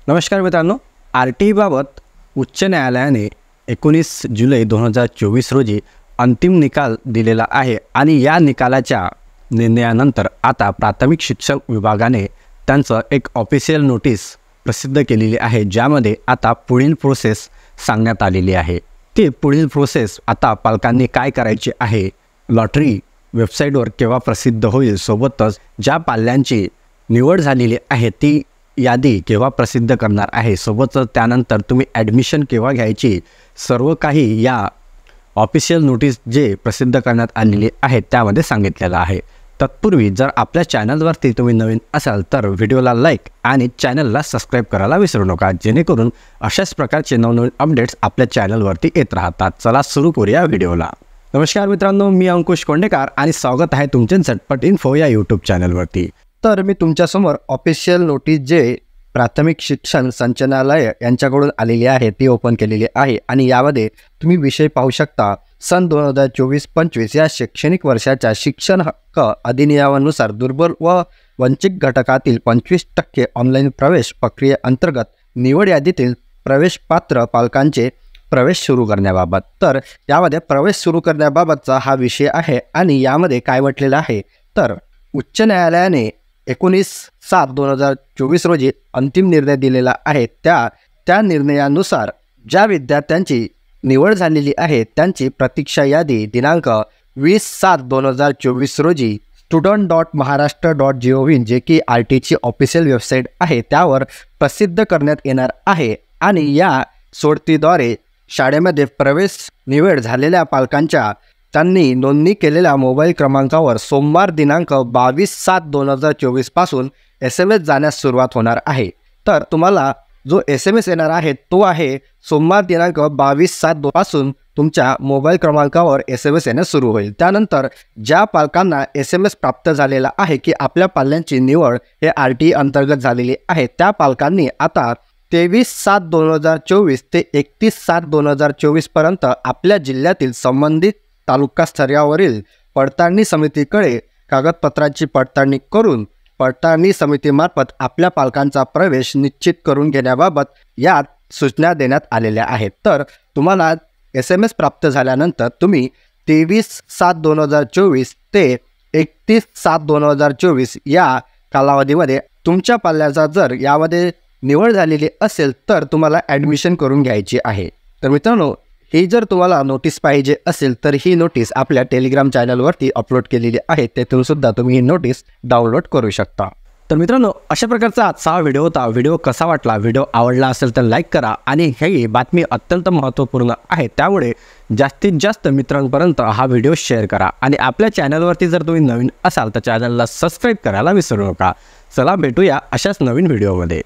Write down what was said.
नमस्कार मित्रांनो, RTI बाबत उच्च न्यायालयाने 19 जुलै 2024 रोजी अंतिम निकाल दिलेला आहे आणि या निकालाच्या निर्णयानंतर आता प्राथमिक शिक्षण विभागाने त्यांचं एक ऑफिशियल नोटीस प्रसिद्ध केलेली आहे, ज्यामध्ये आता पुढील प्रोसेस सांगण्यात आलेली आहे। ती पुढील प्रोसेस आता पालकांनी काय करायचे आहे, लॉटरी वेबसाईटवर केव्हा प्रसिद्ध होईल, सोबतच ज्या पाल्यांची निवड झालेली आहे ती यादी केव्हा प्रसिद्ध करणार आहे, सोबतच त्यानंतर तुम्ही ॲडमिशन केव्हा घ्यायची, सर्व काही या ऑफिशियल नोटीस जे प्रसिद्ध करण्यात आलेली आहे त्यामध्ये सांगितलेलं आहे। तत्पूर्वी जर आपल्या चॅनलवरती तुम्ही नवीन असाल तर व्हिडिओला लाईक आणि चॅनलला सबस्क्राईब करायला विसरू नका, जेणेकरून अशाच प्रकारचे नवनवीन अपडेट्स आपल्या चॅनलवरती येत राहतात। चला सुरू करूया व्हिडिओला। नमस्कार मित्रांनो, मी अंकुश कोंडेकर आणि स्वागत आहे तुमचे झटपट इन्फो या यूट्यूब चॅनलवरती। तर मी तुमच्यासमोर ऑफिशियल नोटीस जे प्राथमिक शिक्षण संचालनालय यांच्याकडून आलेली आहे ती ओपन केलेली आहे आणि यामध्ये तुम्ही विषय पाहू शकता। सन 2024-25 या शैक्षणिक वर्षाच्या शिक्षण हक्क अधिनियमानुसार दुर्बल व वंचित घटकातील 25% ऑनलाईन प्रवेश प्रक्रियेअंतर्गत निवड यादीतील प्रवेश पात्र पालकांचे प्रवेश सुरू करण्याबाबत। तर यामध्ये प्रवेश सुरू करण्याबाबतचा हा विषय आहे आणि यामध्ये काय म्हटलेलं आहे तर उच्च न्यायालयाने 19/7/2024 रोजी अंतिम निर्णय दिलेला आहे। त्या निर्णयानुसार ज्या विद्यार्थ्यांची निवड झालेली आहे त्यांची प्रतीक्षा यादी दिनांक 20/7/2024 रोजी student.maharashtra.gov जे की RTIची ऑफिशियल वेबसाईट आहे त्यावर प्रसिद्ध करण्यात येणार आहे आणि या सोडतीद्वारे शाळेमध्ये प्रवेश निवड झालेल्या पालकांच्या त्यांनी नोंदणी केलेल्या मोबाईल क्रमांकावर सोमवार दिनांक 22/7/2024 पासून SMS जाण्यास सुरुवात होणार आहे। तर तुम्हाला जो SMS येणार आहे तो आहे सोमवार दिनांक 22/7 पासून तुमच्या मोबाईल क्रमांकावर SMS येण्यास सुरू होईल। त्यानंतर ज्या पालकांना SMS प्राप्त झालेला आहे की आपल्या पाल्यांची निवड हे RTI अंतर्गत झालेली आहे त्या पालकांनी आता 23/7/2024 ते 31/7/2024 पर्यंत आपल्या जिल्ह्यातील संबंधित तालुकास्तरावरील पडताळणी समितीकडे कागदपत्रांची पडताळणी करून पडताळणी समितीमार्फत आपल्या पालकांचा प्रवेश निश्चित करून घेण्याबाबत यात सूचना देण्यात आलेल्या आहेत। तर तुम्हाला SMS प्राप्त झाल्यानंतर तुम्ही 23/7/2024 ते 31/7/2024 या कालावधीमध्ये तुमच्या पाल्याचा जर यामध्ये निवड झालेली असेल तर तुम्हाला ॲडमिशन करून घ्यायची आहे। तर मित्रांनो, ही जर तुम्हाला नोटीस पाहिजे असेल तर ही नोटीस आपल्या टेलिग्राम चॅनलवरती अपलोड केलेली आहे, तेथून सुद्धा तुम्ही ही नोटीस डाउनलोड करू शकता। तर मित्रांनो, अशा प्रकारचा आजचा हा व्हिडिओ होता। व्हिडिओ कसा वाटला, व्हिडिओ आवडला असेल तर लाईक करा आणि ही बातमी अत्यंत महत्त्वपूर्ण आहे त्यामुळे जास्तीत जास्त मित्रांपर्यंत हा व्हिडिओ शेअर करा आणि आपल्या चॅनलवरती जर तुम्ही नवीन असाल तर चॅनलला सबस्क्राईब करायला विसरू नका। चला भेटूया अशाच नवीन व्हिडिओमध्ये।